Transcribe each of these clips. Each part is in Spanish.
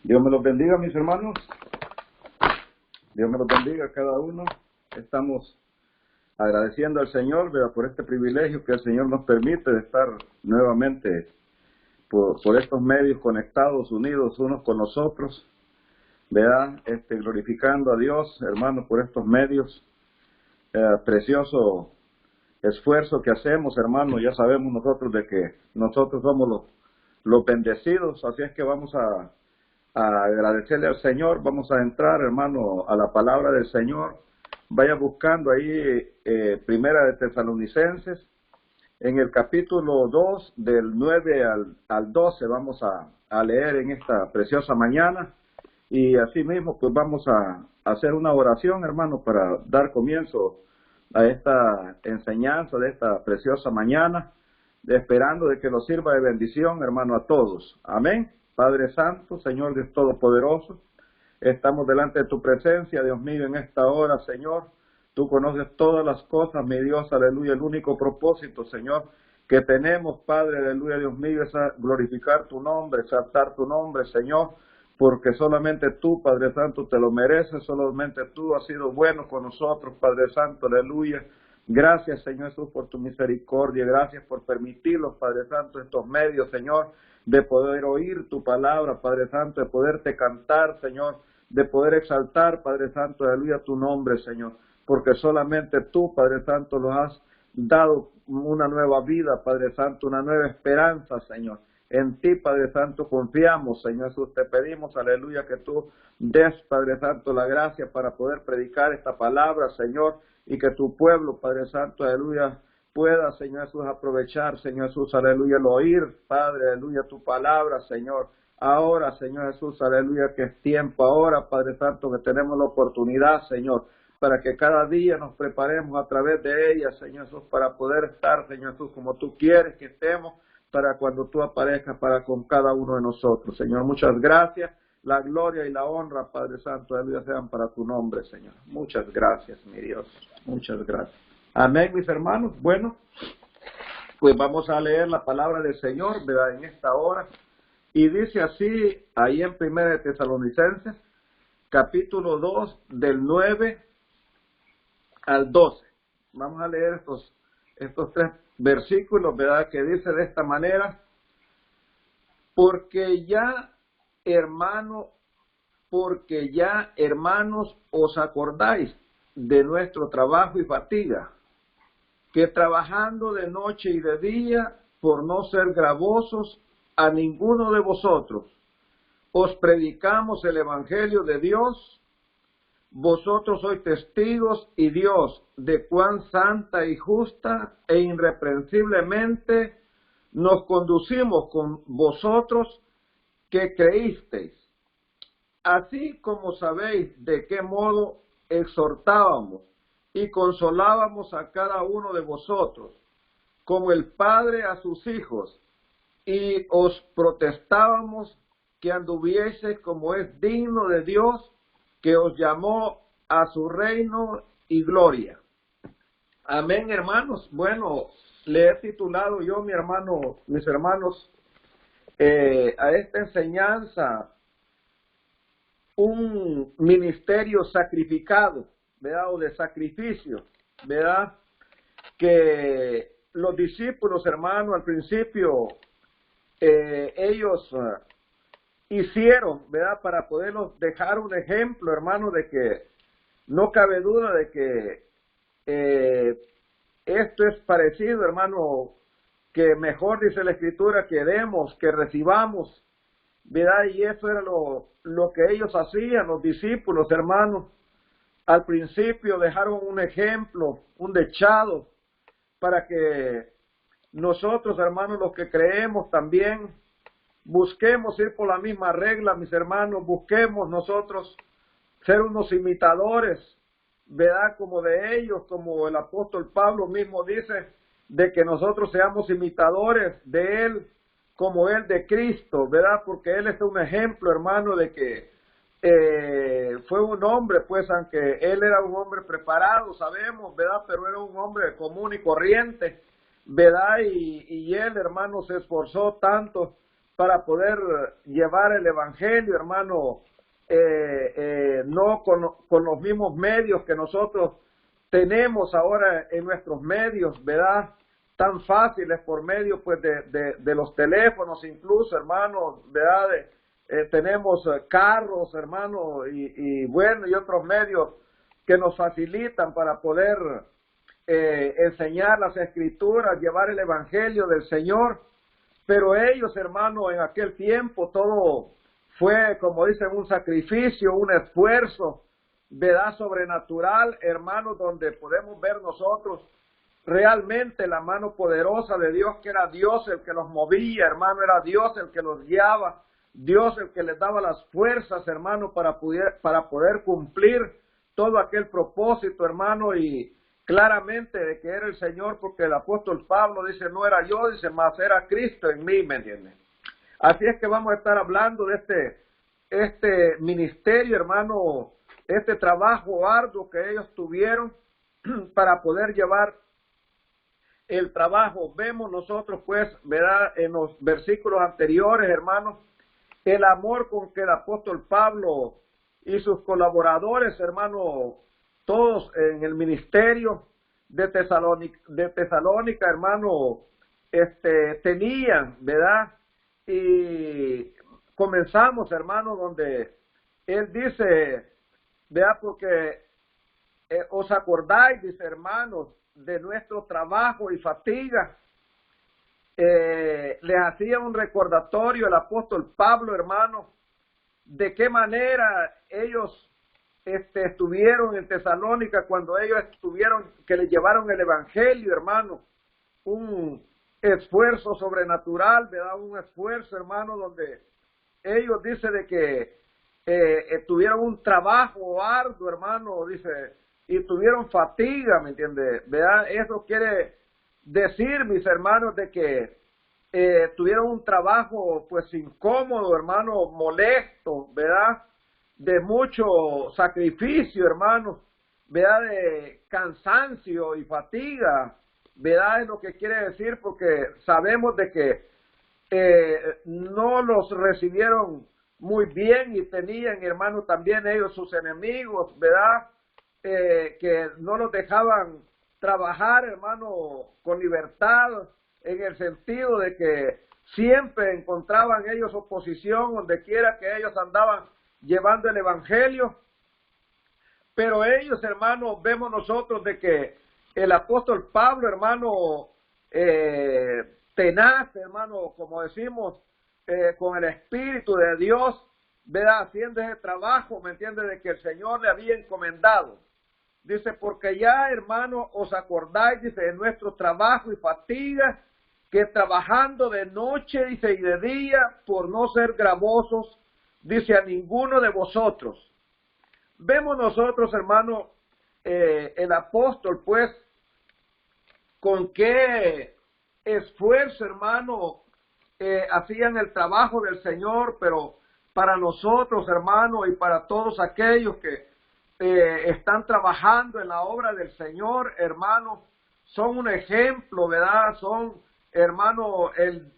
Dios me los bendiga, mis hermanos. Dios me los bendiga a cada uno. Estamos agradeciendo al Señor, ¿verdad?, por este privilegio que el Señor nos permite de estar nuevamente por estos medios conectados, unidos unos con los otros, ¿verdad? Glorificando a Dios, hermanos, por estos medios. Precioso esfuerzo que hacemos, hermanos. Ya sabemos nosotros de que nosotros somos los bendecidos, así es que vamos a agradecerle al Señor. Vamos a entrar, hermano, a la palabra del Señor. Vaya buscando ahí Primera de Tesalonicenses, en el capítulo 2, del 9 al 12, vamos a leer en esta preciosa mañana. Y así mismo, pues vamos a hacer una oración, hermano, para dar comienzo a esta enseñanza de esta preciosa mañana, esperando de que nos sirva de bendición, hermano, a todos. Amén. Padre Santo, Señor Dios Todopoderoso, estamos delante de tu presencia, Dios mío, en esta hora, Señor. Tú conoces todas las cosas, mi Dios, aleluya. El único propósito, Señor, que tenemos, Padre, aleluya, Dios mío, es glorificar tu nombre, exaltar tu nombre, Señor, porque solamente tú, Padre Santo, te lo mereces, solamente tú has sido bueno con nosotros, Padre Santo, aleluya. Gracias, Señor Jesús, por tu misericordia, gracias por permitirnos, Padre Santo, estos medios, Señor, de poder oír tu palabra, Padre Santo, de poderte cantar, Señor, de poder exaltar, Padre Santo, aleluya, tu nombre, Señor, porque solamente tú, Padre Santo, nos has dado una nueva vida, Padre Santo, una nueva esperanza, Señor. En ti, Padre Santo, confiamos, Señor Jesús. Te pedimos, aleluya, que tú des, Padre Santo, la gracia para poder predicar esta palabra, Señor, y que tu pueblo, Padre Santo, aleluya, pueda, Señor Jesús, aprovechar, Señor Jesús, aleluya, el oír, Padre, aleluya, tu palabra, Señor. Ahora, Señor Jesús, aleluya, que es tiempo. Ahora, Padre Santo, que tenemos la oportunidad, Señor, para que cada día nos preparemos a través de ella, Señor Jesús, para poder estar, Señor Jesús, como tú quieres que estemos, para cuando tú aparezcas para con cada uno de nosotros. Señor, muchas gracias. La gloria y la honra, Padre Santo, aleluya, sean para tu nombre, Señor. Muchas gracias, mi Dios. Muchas gracias. Amén, mis hermanos. Bueno, pues vamos a leer la palabra del Señor, ¿verdad?, en esta hora. Y dice así, ahí en Primera de Tesalonicenses, capítulo 2, del 9 al 12. Vamos a leer estos tres versículos, ¿verdad?, que dice de esta manera: porque ya, hermanos, os acordáis de nuestro trabajo y fatiga, que trabajando de noche y de día, por no ser gravosos a ninguno de vosotros, os predicamos el Evangelio de Dios. Vosotros sois testigos, y Dios, de cuán santa y justa e irreprensiblemente nos conducimos con vosotros que creísteis, así como sabéis de qué modo exhortábamos y consolábamos a cada uno de vosotros, como el Padre a sus hijos, y os protestábamos que anduvieseis como es digno de Dios, que os llamó a su reino y gloria. Amén, hermanos. Bueno, le he titulado yo, mis hermanos, a esta enseñanza, un ministerio sacrificado, ¿verdad?, o de sacrificio, ¿verdad? Que los discípulos, hermanos, al principio, ellos hicieron, ¿verdad?, para podernos dejar un ejemplo, hermano, de que no cabe duda de que esto es parecido, hermano, que mejor dice la Escritura que demos, que recibamos, ¿verdad? Y eso era lo que ellos hacían, los discípulos, hermanos. Al principio dejaron un ejemplo, un dechado, para que nosotros, hermanos, los que creemos también, busquemos ir por la misma regla, mis hermanos. Busquemos nosotros ser unos imitadores, ¿verdad?, como de ellos, como el apóstol Pablo mismo dice, de que nosotros seamos imitadores de él, como él de Cristo, ¿verdad? Porque él es un ejemplo, hermano, de que fue un hombre, pues, aunque él era un hombre preparado, sabemos, ¿verdad?, pero era un hombre común y corriente, ¿verdad? Y él, hermano, se esforzó tanto para poder llevar el evangelio, hermano, no con los mismos medios que nosotros tenemos ahora en nuestros medios, ¿verdad? Tan fáciles por medio pues de los teléfonos incluso, hermano, ¿verdad? Tenemos carros, hermano, y bueno, y otros medios que nos facilitan para poder enseñar las escrituras, llevar el evangelio del Señor. Pero ellos, hermano, en aquel tiempo todo fue, como dicen, un sacrificio, un esfuerzo, ¿verdad? Sobrenatural, hermano, donde podemos ver nosotros realmente la mano poderosa de Dios, que era Dios el que los movía, hermano, era Dios el que los guiaba, Dios el que les daba las fuerzas, hermano, para poder cumplir todo aquel propósito, hermano, y claramente de que era el Señor, porque el apóstol Pablo dice, no era yo, dice, más era Cristo en mí, ¿me entiendes? Así es que vamos a estar hablando de este ministerio, hermano, este trabajo arduo que ellos tuvieron para poder llevar el trabajo. Vemos nosotros, pues, ¿verdad? En los versículos anteriores, hermanos, el amor con que el apóstol Pablo y sus colaboradores, hermano, todos en el ministerio de Tesalónica, hermano, tenían, ¿verdad? Y comenzamos, hermano, donde él dice, ¿verdad? Porque os acordáis, dice, hermanos, de nuestro trabajo y fatiga. Les hacía un recordatorio el apóstol Pablo, hermano, de qué manera ellos estuvieron en Tesalónica cuando ellos estuvieron, que les llevaron el evangelio, hermano, un esfuerzo sobrenatural, ¿verdad? Un esfuerzo, hermano, donde ellos dicen de que tuvieron un trabajo arduo, hermano, dice, y tuvieron fatiga, ¿me entiende? ¿Verdad? Eso quiere decir, mis hermanos, de que tuvieron un trabajo, pues, incómodo, hermano, molesto, ¿verdad? De mucho sacrificio, hermanos, ¿verdad? De cansancio y fatiga, ¿verdad? Es lo que quiere decir, porque sabemos de que no los recibieron muy bien y tenían, hermanos, también ellos sus enemigos, ¿verdad? Que no los dejaban trabajar, hermano, con libertad, en el sentido de que siempre encontraban ellos oposición donde quiera que ellos andaban llevando el evangelio. Pero ellos, hermano, vemos nosotros de que el apóstol Pablo, hermano, tenaz, hermano, como decimos, con el Espíritu de Dios, ¿verdad? Haciendo ese trabajo, ¿me entiende? De que el Señor le había encomendado. Dice, porque ya, hermano, os acordáis, dice, de nuestro trabajo y fatiga, que trabajando de noche, dice, y de día, por no ser gravosos, dice, a ninguno de vosotros. Vemos nosotros, hermano, el apóstol, pues, con qué esfuerzo, hermano, hacían el trabajo del Señor, pero para nosotros, hermano, y para todos aquellos que están trabajando en la obra del Señor, hermano, son un ejemplo, ¿verdad? Son, hermano, el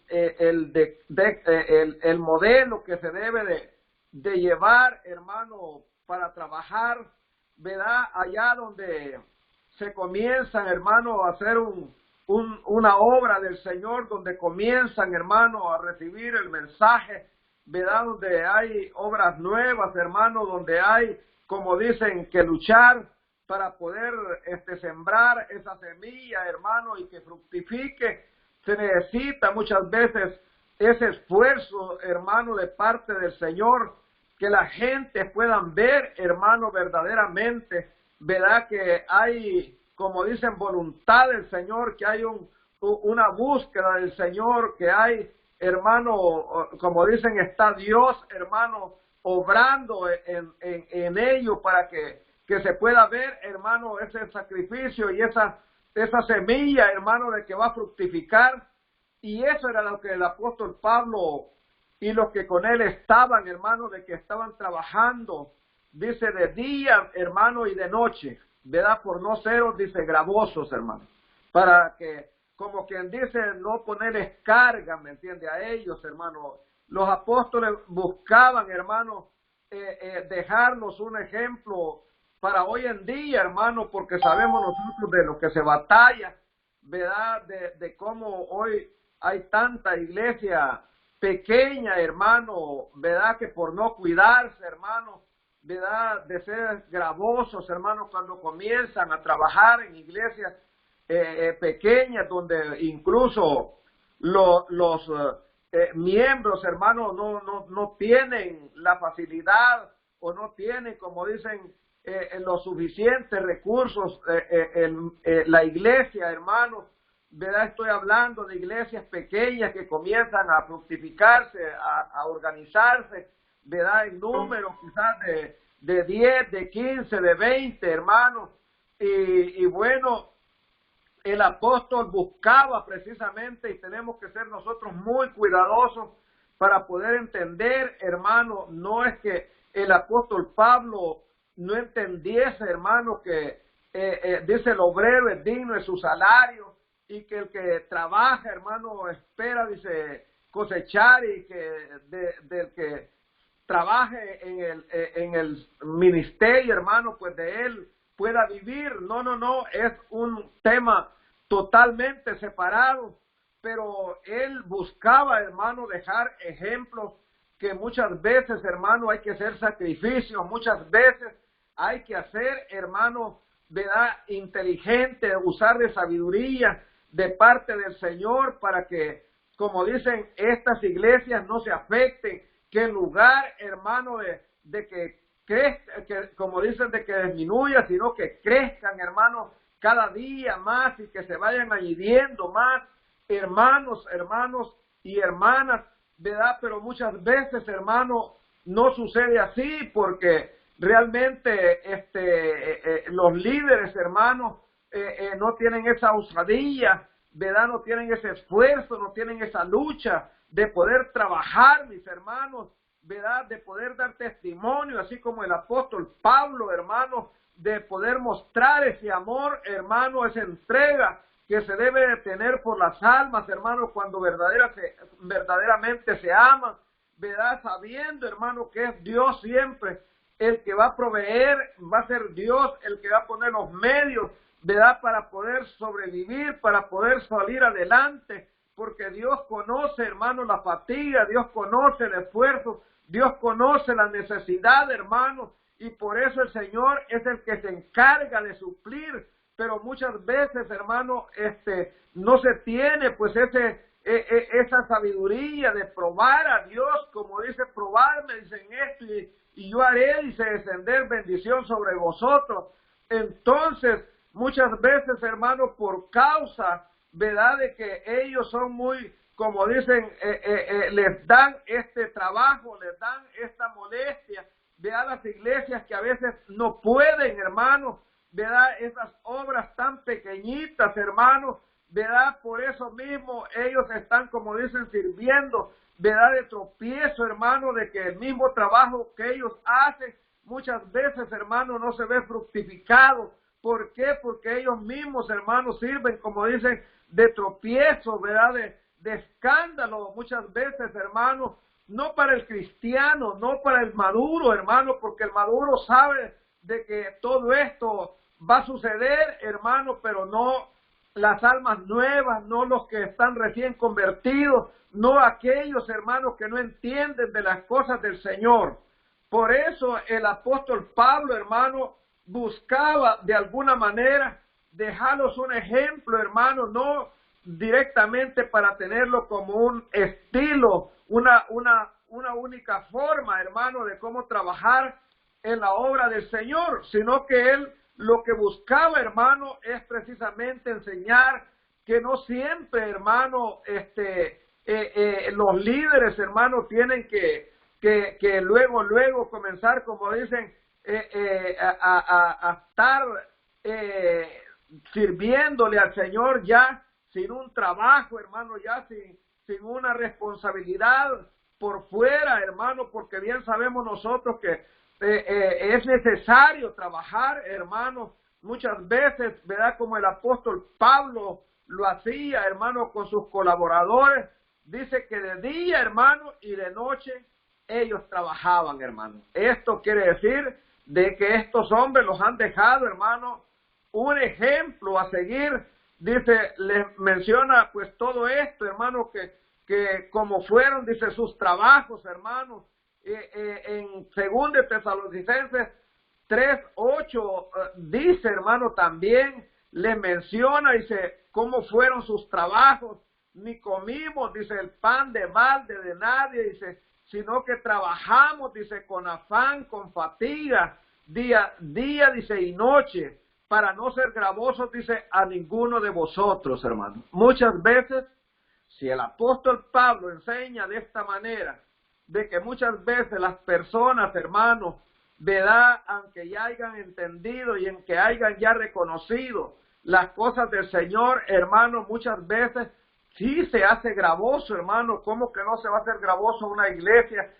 modelo que se debe de llevar, hermano, para trabajar, ¿verdad? Allá donde se comienzan, hermano, a hacer una obra del Señor, donde comienzan, hermano, a recibir el mensaje, ¿verdad? Donde hay obras nuevas, hermano, donde hay, como dicen, que luchar para poder sembrar esa semilla, hermano, y que fructifique. Se necesita muchas veces ese esfuerzo, hermano, de parte del Señor, que la gente puedan ver, hermano, verdaderamente, ¿verdad? Que hay, como dicen, voluntad del Señor, que hay una búsqueda del Señor, que hay, hermano, como dicen, está Dios, hermano, obrando en ello para que se pueda ver, hermano, ese sacrificio y esa semilla, hermano, de que va a fructificar. Y eso era lo que el apóstol Pablo y los que con él estaban, hermano, de que estaban trabajando, dice, de día, hermano, y de noche, ¿verdad? Por no ser, dice, gravosos, hermano, para que, como quien dice, no ponerles carga, ¿me entiende? A ellos, hermano, Los apóstoles buscaban, hermano, dejarnos un ejemplo para hoy en día, hermano, porque sabemos nosotros de lo que se batalla, ¿verdad? De cómo hoy hay tanta iglesia pequeña, hermano, ¿verdad? Que por no cuidarse, hermano, ¿verdad? De ser gravosos, hermano, cuando comienzan a trabajar en iglesias pequeñas, donde incluso los miembros, hermano, no tienen la facilidad o no tienen, como dicen, los suficientes recursos, la iglesia, hermano, ¿verdad? Estoy hablando de iglesias pequeñas que comienzan a fructificarse, a organizarse, ¿verdad? En números quizás de 10, de 15, de 20, hermanos. Y bueno, el apóstol buscaba precisamente, y tenemos que ser nosotros muy cuidadosos para poder entender, hermano, no es que el apóstol Pablo no entendiese, hermano, que dice el obrero es digno de su salario y que el que trabaja, hermano, espera, dice, cosechar y que del que trabaje en el ministerio, hermano, pues de él pueda vivir. No, es un tema totalmente separado, pero él buscaba, hermano, dejar ejemplos que muchas veces, hermano, hay que hacer sacrificios, muchas veces hay que hacer, hermano, ¿verdad? Inteligente, usar de sabiduría de parte del Señor para que, como dicen, estas iglesias no se afecten, que en lugar, hermano, de que crezca, que, como dicen, de que disminuya, sino que crezcan, hermano, cada día más y que se vayan añadiendo más hermanos y hermanas, ¿verdad? Pero muchas veces, hermano, no sucede así porque realmente los líderes, hermanos, no tienen esa osadía, ¿verdad? No tienen ese esfuerzo, no tienen esa lucha de poder trabajar, mis hermanos, ¿verdad? De poder dar testimonio, así como el apóstol Pablo, hermano, de poder mostrar ese amor, hermano, esa entrega que se debe de tener por las almas, hermano, cuando verdaderamente se aman, ¿verdad? Sabiendo, hermano, que es Dios siempre el que va a proveer, va a ser Dios el que va a poner los medios, ¿verdad? Para poder sobrevivir, para poder salir adelante, porque Dios conoce, hermano, la fatiga, Dios conoce el esfuerzo, Dios conoce la necesidad, hermano, y por eso el Señor es el que se encarga de suplir, pero muchas veces, hermano, no se tiene pues esa sabiduría de probar a Dios, como dice, probarme, dicen esto, y yo haré, dice, descender bendición sobre vosotros. Entonces, muchas veces, hermano, por causa, ¿verdad?, de que ellos son muy, como dicen, les dan este trabajo, les dan esta molestia, ¿verdad?, las iglesias que a veces no pueden, hermano, ¿verdad?, esas obras tan pequeñitas, hermano, ¿verdad? Por eso mismo ellos están, como dicen, sirviendo, ¿verdad?, de tropiezo, hermano, de que el mismo trabajo que ellos hacen muchas veces, hermano, no se ve fructificado. ¿Por qué? Porque ellos mismos, hermanos, sirven, como dicen, de tropiezo, ¿verdad?, de escándalo muchas veces, hermano, no para el cristiano, no para el maduro, hermano, porque el maduro sabe de que todo esto va a suceder, hermano, pero no las almas nuevas, no los que están recién convertidos, no aquellos, hermanos, que no entienden de las cosas del Señor. Por eso el apóstol Pablo, hermano, buscaba de alguna manera dejarlos un ejemplo, hermano, no directamente para tenerlo como un estilo, una única forma, hermano, de cómo trabajar en la obra del Señor, sino que él lo que buscaba, hermano, es precisamente enseñar que no siempre, hermano, los líderes, hermano, tienen que luego comenzar, como dicen, a estar sirviéndole al Señor ya sin un trabajo, hermano, ya sin una responsabilidad por fuera, hermano, porque bien sabemos nosotros que es necesario trabajar, hermano, muchas veces, ¿verdad? Como el apóstol Pablo lo hacía, hermano, con sus colaboradores, dice que de día, hermano, y de noche ellos trabajaban, hermano. Esto quiere decir de que estos hombres los han dejado, hermano, un ejemplo a seguir. Dice, les menciona pues todo esto, hermano, que como fueron, dice, sus trabajos, hermano, en 2 Tesalonicenses 3:8 dice, hermano, también le menciona, dice, cómo fueron sus trabajos. Ni comimos, dice, el pan de balde de nadie, dice, sino que trabajamos, dice, con afán, con fatiga, día, dice, y noche, para no ser gravosos, dice, a ninguno de vosotros, hermano. Muchas veces, si el apóstol Pablo enseña de esta manera, de que muchas veces las personas, hermanos, ¿verdad? Aunque ya hayan entendido y en que hayan ya reconocido las cosas del Señor, hermano, muchas veces sí se hace gravoso, hermano. ¿Cómo que no se va a hacer gravoso una iglesia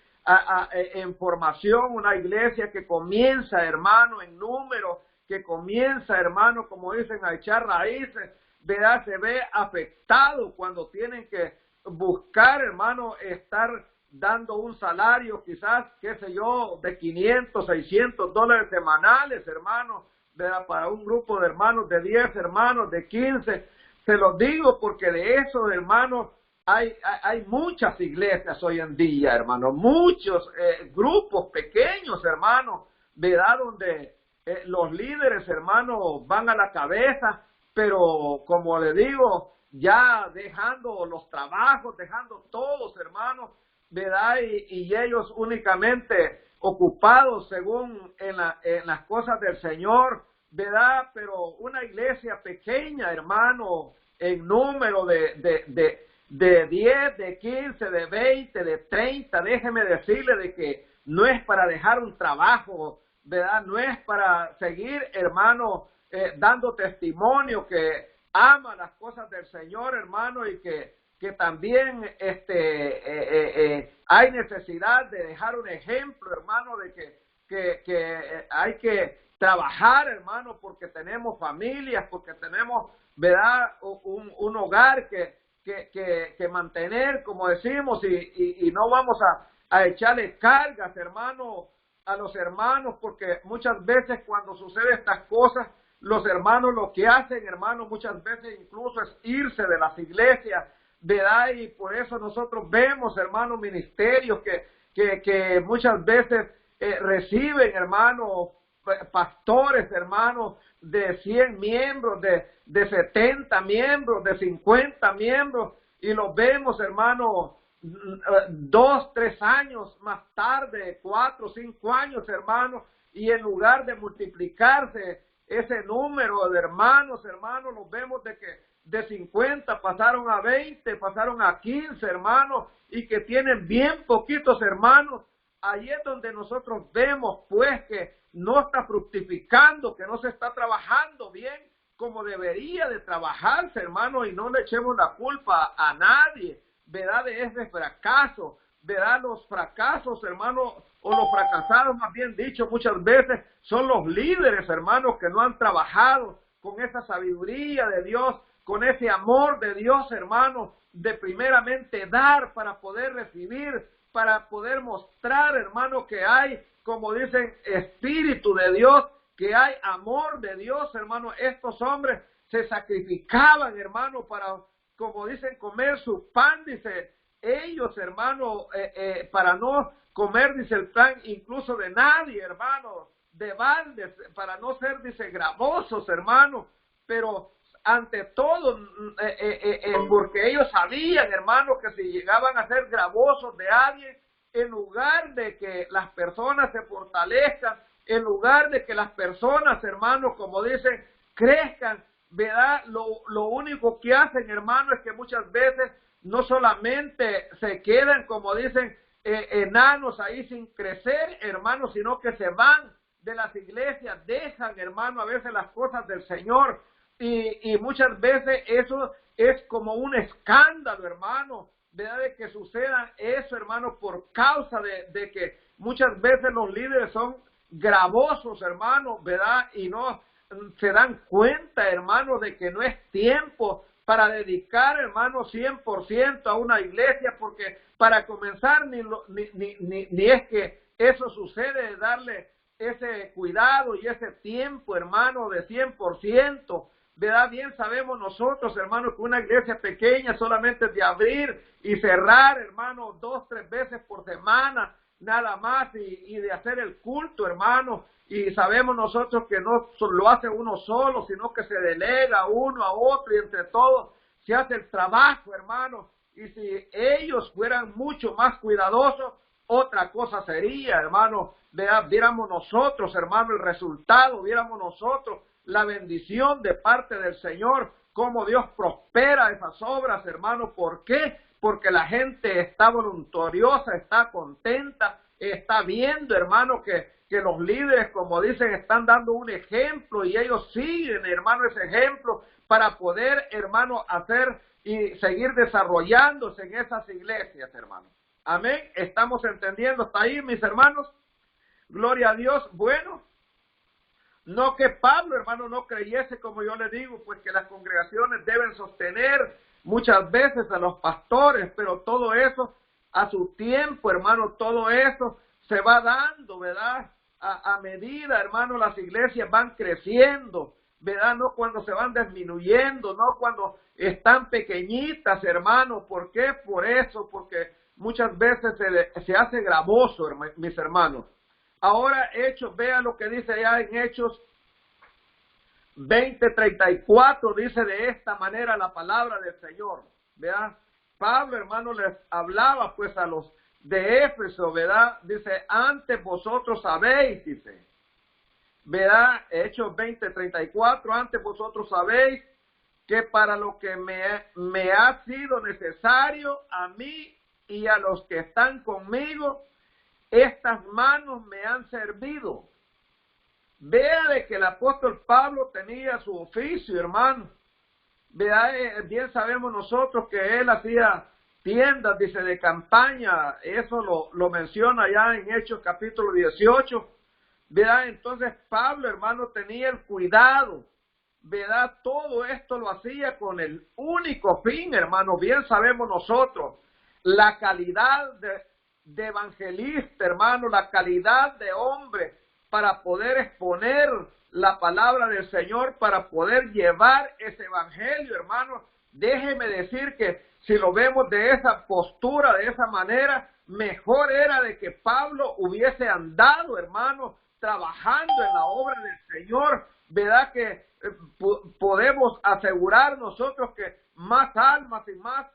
en formación, una iglesia que comienza, hermano, en número, que comienza, hermano, como dicen, a echar raíces, ¿verdad? Se ve afectado cuando tienen que buscar, hermano, estar dando un salario quizás, qué sé yo, de 500, 600 dólares semanales, hermano, ¿verdad? Para un grupo de hermanos de 10 hermanos, de 15. Se los digo porque de eso, hermano, hay muchas iglesias hoy en día, hermano, muchos grupos pequeños, hermano, ¿verdad? Donde los líderes, hermano, van a la cabeza, pero como le digo, ya dejando los trabajos, dejando todos, hermanos, ¿verdad? Y ellos únicamente ocupados según en las cosas del Señor, ¿verdad? Pero una iglesia pequeña, hermano, en número de 10, de 15, de 20, de 30, déjeme decirle de que no es para dejar un trabajo, ¿verdad? No es para seguir, hermano, dando testimonio que ama las cosas del Señor, hermano, y que también hay necesidad de dejar un ejemplo, hermano, de que hay que trabajar, hermano, porque tenemos familias, porque tenemos, ¿verdad?, un hogar que mantener, como decimos, y no vamos a echarle cargas, hermano, a los hermanos, porque muchas veces cuando suceden estas cosas, los hermanos lo que hacen, hermano, muchas veces incluso es irse de las iglesias, ¿verdad? Y por eso nosotros vemos, hermano, ministerios que muchas veces reciben, hermano, pastores, hermano, de 100 miembros, de 70 miembros, de 50 miembros, y los vemos, hermano, 2, 3 años más tarde, 4, 5 años, hermano, y en lugar de multiplicarse ese número de hermanos, los vemos de que de 50 pasaron a 20, pasaron a 15, hermanos, y que tienen bien poquitos hermanos. Ahí es donde nosotros vemos, pues, que no está fructificando, que no se está trabajando bien como debería de trabajarse, hermano, y no le echemos la culpa a nadie, ¿verdad?, de ese fracaso, ¿verdad? Los fracasos, hermano, o los fracasados, más bien dicho, muchas veces son los líderes, hermanos, que no han trabajado con esa sabiduría de Dios, con ese amor de Dios, hermano, de primeramente dar para poder recibir, para poder mostrar, hermano, que hay, como dicen, espíritu de Dios, que hay amor de Dios, hermano. Estos hombres se sacrificaban, hermano, para, como dicen, comer su pan, dice, ellos, hermano, para no comer, dice, el pan incluso de nadie, hermano, de baldes, para no ser, dice, gravosos, hermano, pero ante todo, porque ellos sabían, hermano, que si llegaban a ser gravosos de alguien, en lugar de que las personas se fortalezcan, en lugar de que las personas, hermanos, como dicen, crezcan, ¿verdad? Lo único que hacen, hermano, es que muchas veces no solamente se quedan, como dicen, enanos ahí sin crecer, hermano, sino que se van de las iglesias, dejan, hermano, a veces las cosas del Señor, y muchas veces eso es como un escándalo, hermano, ¿verdad? De que suceda eso, hermano, por causa de que muchas veces los líderes son gravosos, hermano, ¿verdad? Y no se dan cuenta, hermano, de que no es tiempo para dedicar, hermano, 100% a una iglesia, porque para comenzar ni es que eso sucede, de darle ese cuidado y ese tiempo, hermano, de 100%, ¿verdad? Bien sabemos nosotros, hermano, que una iglesia pequeña solamente es de abrir y cerrar, hermano, 2, 3 veces por semana, nada más, y de hacer el culto, hermano, y sabemos nosotros que no lo hace uno solo, sino que se delega uno a otro, y entre todos se hace el trabajo, hermano, y si ellos fueran mucho más cuidadosos, otra cosa sería, hermano, viéramos nosotros, hermano, el resultado, viéramos nosotros la bendición de parte del Señor, cómo Dios prospera esas obras, hermano. ¿Por qué? Porque la gente está voluntariosa, está contenta, está viendo, hermano, que los líderes, como dicen, están dando un ejemplo y ellos siguen, hermano, ese ejemplo para poder, hermano, hacer y seguir desarrollándose en esas iglesias, hermano. Amén. ¿Estamos entendiendo hasta ahí, mis hermanos? Gloria a Dios. Bueno, no que Pablo, hermano, no creyese, como yo le digo, pues que las congregaciones deben sostener muchas veces a los pastores, pero todo eso a su tiempo, hermano, todo eso se va dando, ¿verdad? A medida, hermano, las iglesias van creciendo, ¿verdad? No cuando se van disminuyendo, no cuando están pequeñitas, hermano. ¿Por qué? Por eso, porque muchas veces se hace gravoso, mis hermanos. Ahora Hechos, vea lo que dice allá en Hechos 20:34, dice de esta manera la palabra del Señor, ¿verdad? Pablo, hermano, les hablaba pues a los de Éfeso, ¿verdad? Dice, antes vosotros sabéis, dice, ¿verdad? Hechos 20:34, antes vosotros sabéis que para lo que me ha sido necesario a mí y a los que están conmigo, estas manos me han servido. Vea de que el apóstol Pablo tenía su oficio, hermano. Vea, bien sabemos nosotros que él hacía tiendas, dice, de campaña. Eso lo menciona ya en Hechos capítulo 18. Vea, entonces Pablo, hermano, tenía el cuidado. Vea, todo esto lo hacía con el único fin, hermano. Bien sabemos nosotros la calidad de evangelista, hermano, la calidad de hombre para poder exponer la palabra del Señor, para poder llevar ese evangelio, hermano. Déjeme decir que si lo vemos de esa postura, de esa manera, mejor era de que Pablo hubiese andado, hermano, trabajando en la obra del Señor. ¿Verdad que podemos asegurar nosotros que más almas y más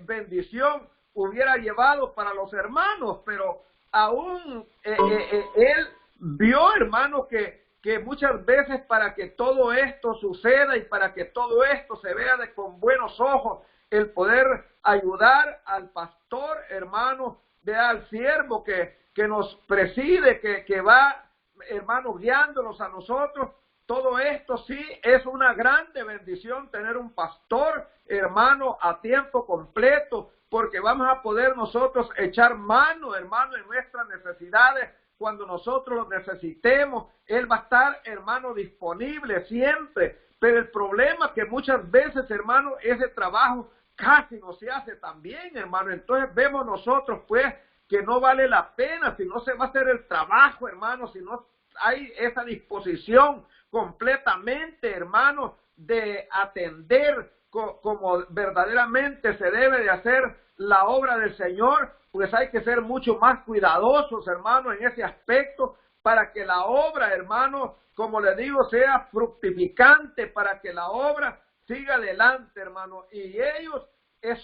bendición hubiera llevado para los hermanos? Pero aún él vio, hermano, que muchas veces para que todo esto suceda y para que todo esto se vea con buenos ojos, el poder ayudar al pastor, hermano, al siervo que nos preside, que va, hermano, guiándonos a nosotros. Todo esto sí es una grande bendición tener un pastor, hermano, a tiempo completo, porque vamos a poder nosotros echar mano, hermano, en nuestras necesidades. Cuando nosotros lo necesitemos, Él va a estar, hermano, disponible siempre. Pero el problema es que muchas veces, hermano, ese trabajo casi no se hace tan bien, hermano. Entonces vemos nosotros, pues, que no vale la pena si no se va a hacer el trabajo, hermano, si no hay esa disposición completamente, hermano, de atender como verdaderamente se debe de hacer la obra del Señor. Pues hay que ser mucho más cuidadosos, hermano, en ese aspecto, para que la obra, hermano, como le digo, sea fructificante, para que la obra siga adelante, hermano. Y ellos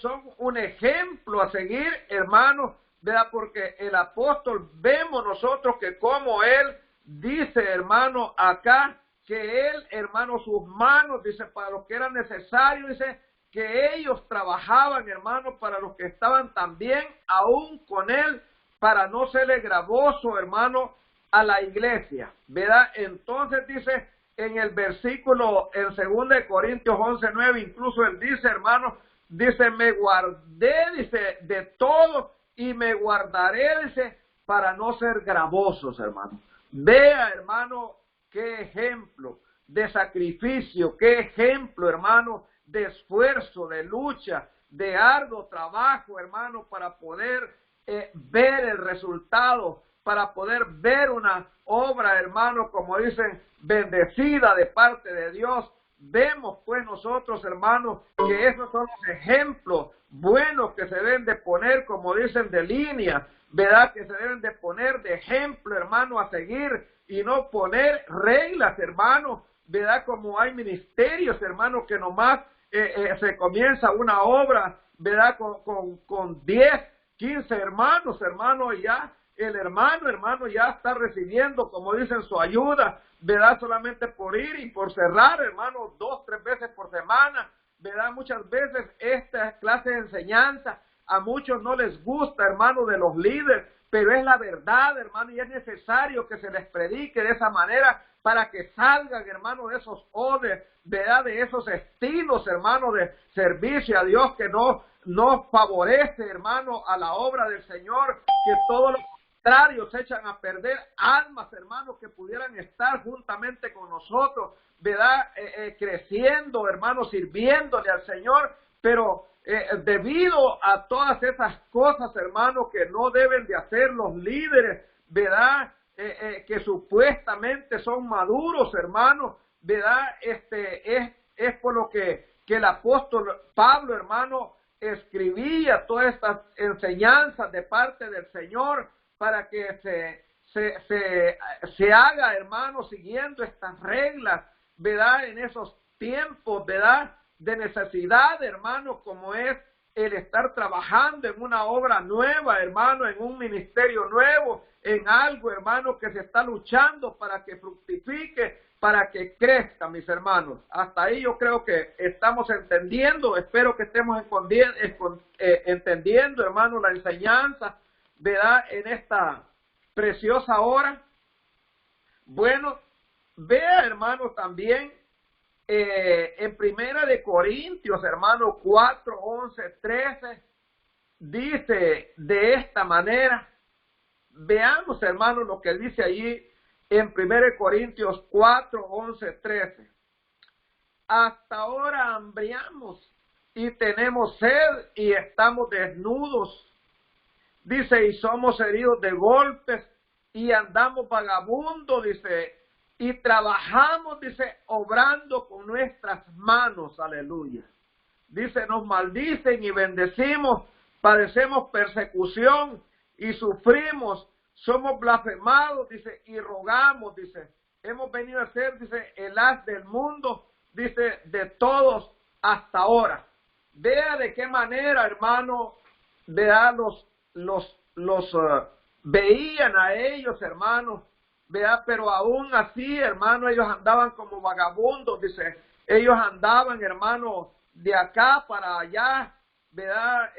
son un ejemplo a seguir, hermano, ¿verdad? Porque el apóstol, vemos nosotros que como él dice, hermano, acá, que él, hermano, sus manos, dice, para lo que era necesario, dice, que ellos trabajaban, hermano, para los que estaban también aún con él, para no serle gravoso, hermano, a la iglesia, ¿verdad? Entonces dice en el versículo, en 2 Corintios 11:9, incluso él dice, hermano, dice, me guardé, dice, de todo y me guardaré, dice, para no ser gravosos, hermano. Vea, hermano, qué ejemplo de sacrificio, qué ejemplo, hermano, de esfuerzo, de lucha, de arduo trabajo, hermano, para poder ver el resultado, para poder ver una obra, hermano, como dicen, bendecida de parte de Dios. Vemos pues nosotros, hermanos, que esos son los ejemplos buenos que se deben de poner, como dicen, de línea, ¿verdad? Que se deben de poner de ejemplo, hermano, a seguir y no poner reglas, hermano, ¿verdad? Como hay ministerios, hermano, que nomás se comienza una obra, ¿verdad? Con 10, 15 hermanos, hermano, y ya el hermano ya está recibiendo, como dicen, su ayuda, ¿verdad? Solamente por ir y por cerrar, hermano, 2, 3 veces por semana, ¿verdad? Muchas veces esta clase de enseñanza a muchos no les gusta, hermano, de los líderes, pero es la verdad, hermano, y es necesario que se les predique de esa manera para que salgan, hermano, de esos odes, ¿verdad? De esos estilos, hermano, de servicio a Dios que no favorece, hermano, a la obra del Señor, que todo lo contrario se echan a perder almas, hermanos, que pudieran estar juntamente con nosotros, ¿verdad? Creciendo, hermanos, sirviéndole al Señor, pero debido a todas esas cosas, hermanos, que no deben de hacer los líderes, ¿verdad? Que supuestamente son maduros, hermanos, ¿verdad? Es por lo que el apóstol Pablo, hermano, escribía todas estas enseñanzas de parte del Señor para que se haga, hermano, siguiendo estas reglas, ¿verdad? En esos tiempos, ¿verdad? De necesidad, hermano, como es el estar trabajando en una obra nueva, hermano, en un ministerio nuevo, en algo, hermano, que se está luchando para que fructifique, para que crezca, mis hermanos. Hasta ahí yo creo que estamos entendiendo, espero que estemos entendiendo, hermano, la enseñanza, ¿verdad? En esta preciosa hora. Bueno, vea, hermano, también en Primera de Corintios, hermano, 4, 11, 13, dice de esta manera. Veamos, hermano, lo que dice allí en 1 Corintios 4, 11, 13. Hasta ahora hambriamos y tenemos sed y estamos desnudos. Dice, y somos heridos de golpes y andamos vagabundos, dice, y trabajamos, dice, obrando con nuestras manos, aleluya. Dice, nos maldicen y bendecimos, padecemos persecución y sufrimos, somos blasfemados, dice, y rogamos, dice, hemos venido a ser, dice, el haz del mundo, dice, de todos hasta ahora. Vea de qué manera, hermano, vea veían a ellos, hermanos, vea, pero aún así, hermano, ellos andaban como vagabundos, dice, ellos andaban, hermano, de acá para allá, ¿verdad?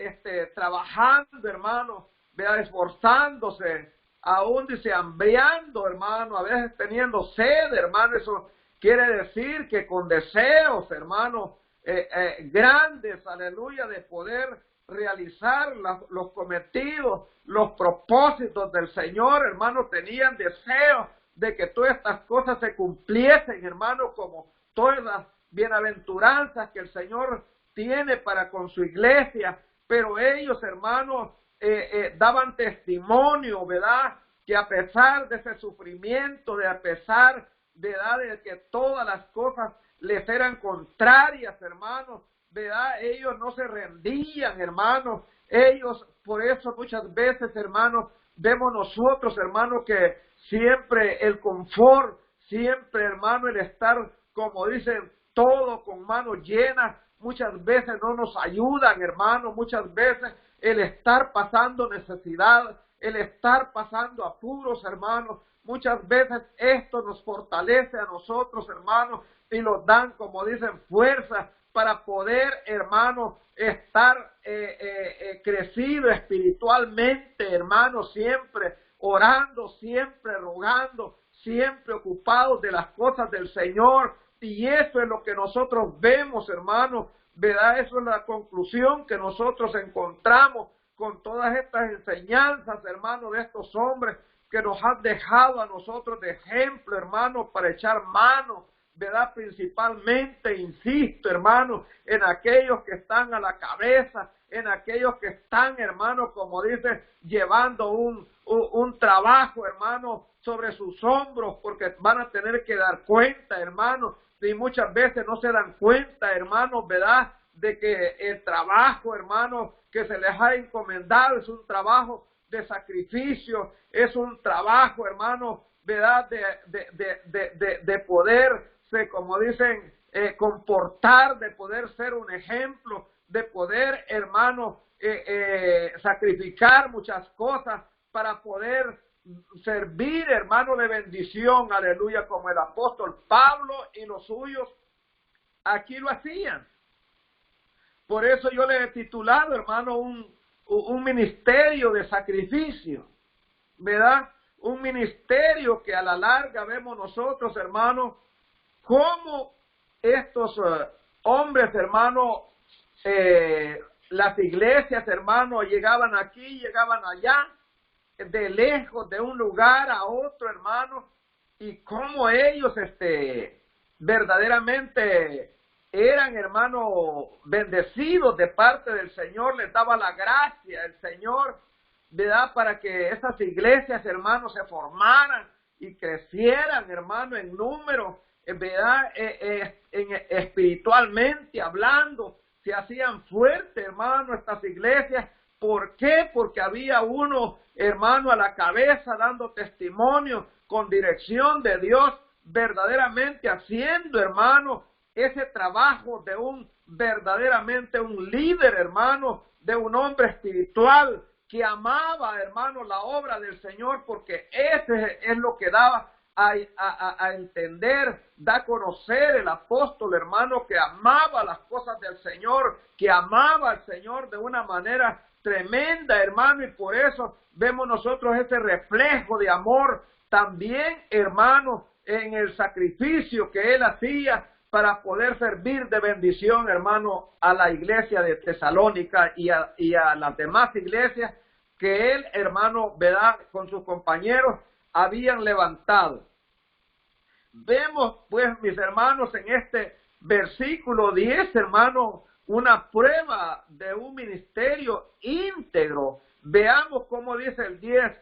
Trabajando, hermano, ¿verdad? Esforzándose, aún dice, hambriando, hermano, a veces teniendo sed, hermano. Eso quiere decir que con deseos, hermano, grandes, aleluya, de poder realizar los cometidos, los propósitos del Señor, hermano, tenían deseo de que todas estas cosas se cumpliesen, hermano, como todas las bienaventuranzas que el Señor tiene para con su iglesia. Pero ellos, hermanos, daban testimonio, ¿verdad? Que a pesar de ese sufrimiento, a pesar, ¿verdad?, de que todas las cosas les eran contrarias, hermanos, ¿verdad? Ellos no se rendían, hermanos. Ellos, por eso muchas veces, hermanos, vemos nosotros, hermanos, que siempre el confort, siempre, hermano, el estar, como dicen, todo con manos llenas, muchas veces no nos ayudan, hermanos. Muchas veces el estar pasando necesidad, el estar pasando apuros, hermanos, muchas veces esto nos fortalece a nosotros, hermanos, y nos dan, como dicen, fuerza para poder, hermanos, estar crecido espiritualmente, hermanos, siempre orando, siempre rogando, siempre ocupados de las cosas del Señor. Y eso es lo que nosotros vemos, hermanos, ¿verdad? Eso es la conclusión que nosotros encontramos con todas estas enseñanzas, hermanos, de estos hombres que nos han dejado a nosotros de ejemplo, hermanos, para echar mano ¿verdad? Principalmente, insisto, hermano, en aquellos que están a la cabeza, en aquellos que están, hermano, como dice, llevando un trabajo, hermano, sobre sus hombros, porque van a tener que dar cuenta, hermano, y muchas veces no se dan cuenta, hermano, ¿verdad?, de que el trabajo, hermano, que se les ha encomendado es un trabajo de sacrificio, es un trabajo, hermano, ¿verdad?, de poderse, como dicen, comportar, de poder ser un ejemplo, de poder, hermano, sacrificar muchas cosas para poder servir, hermano, de bendición, aleluya, como el apóstol Pablo y los suyos aquí lo hacían. Por eso yo le he titulado, hermano, un ministerio de sacrificio, ¿verdad? Un ministerio que a la larga vemos nosotros, hermano, cómo estos hombres, hermano, las iglesias, hermano, llegaban aquí, llegaban allá, de lejos, de un lugar a otro, hermano, y cómo ellos, verdaderamente eran, hermano, bendecidos de parte del Señor, les daba la gracia el Señor, ¿verdad?, para que esas iglesias, hermano, se formaran y crecieran, hermano, en número, ¿verdad?, espiritualmente hablando, se hacían fuertes, hermano, estas iglesias. ¿Por qué? Porque había uno, hermano, a la cabeza dando testimonio con dirección de Dios, verdaderamente haciendo, hermano, ese trabajo de verdaderamente un líder, hermano, de un hombre espiritual que amaba, hermano, la obra del Señor, porque ese es lo que daba a entender, da a conocer el apóstol, hermano, que amaba las cosas del Señor, que amaba al Señor de una manera tremenda, hermano, y por eso vemos nosotros ese reflejo de amor también, hermano, en el sacrificio que él hacía para poder servir de bendición, hermano, a la iglesia de Tesalónica y a las demás iglesias que él, hermano, ¿verdad?, con sus compañeros habían levantado. Vemos, pues, mis hermanos, en este versículo 10, hermano, una prueba de un ministerio íntegro. Veamos cómo dice el 10,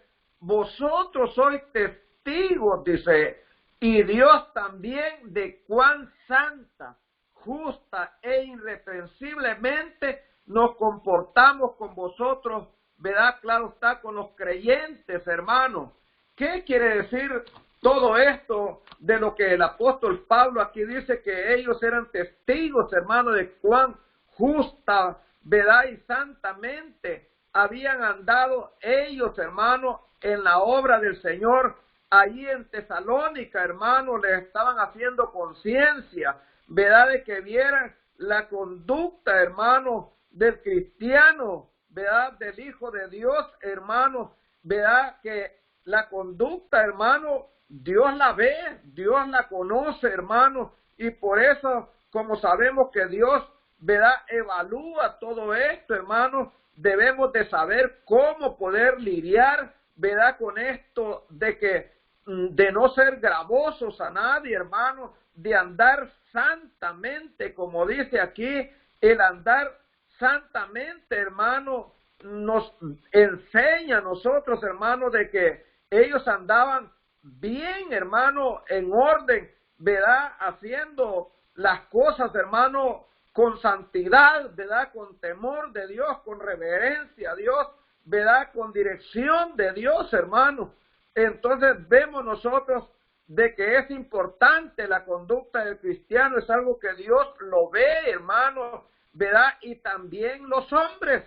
vosotros sois testigos, dice, y Dios también de cuán santa, justa e irreprensiblemente nos comportamos con vosotros, ¿verdad? Claro está, con los creyentes, hermanos. ¿Qué quiere decir todo esto de lo que el apóstol Pablo aquí dice, que ellos eran testigos, hermanos, de cuán justa, ¿verdad?, y santamente habían andado ellos, hermanos, en la obra del Señor? Allí en Tesalónica, hermanos, les estaban haciendo conciencia, ¿verdad?, de que vieran la conducta, hermanos, del cristiano, ¿verdad?, del Hijo de Dios, hermanos, ¿verdad?, que la conducta, hermano, Dios la ve, Dios la conoce, hermano, y por eso, como sabemos que Dios, ¿verdad?, evalúa todo esto, hermano, debemos de saber cómo poder lidiar, ¿verdad?, con esto de no ser gravosos a nadie, hermano, de andar santamente, como dice aquí, el andar santamente, hermano, nos enseña a nosotros, hermano, de que ellos andaban bien, hermano, en orden, ¿verdad?, haciendo las cosas, hermano, con santidad, ¿verdad?, con temor de Dios, con reverencia a Dios, ¿verdad?, con dirección de Dios, hermano. Entonces vemos nosotros de que es importante la conducta del cristiano, es algo que Dios lo ve, hermano, ¿verdad?, y también los hombres,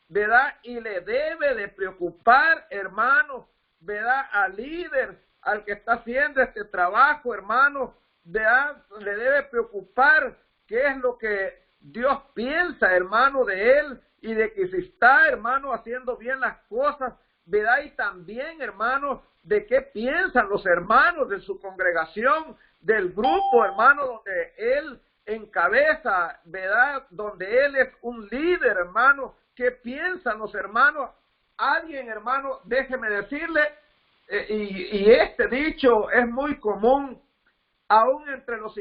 ¿verdad?, y le debe de preocupar, hermano, ¿verdad?, al líder, al que está haciendo este trabajo, hermano, ¿verdad?, le debe preocupar qué es lo que Dios piensa, hermano, de él, y de que si está, hermano, haciendo bien las cosas, ¿verdad?, y también, hermano, de qué piensan los hermanos de su congregación, del grupo, hermano, donde él encabeza, ¿verdad?, donde él es un líder, hermano, qué piensan los hermanos. Alguien, hermano, déjeme decirle, y este dicho es muy común, aún entre los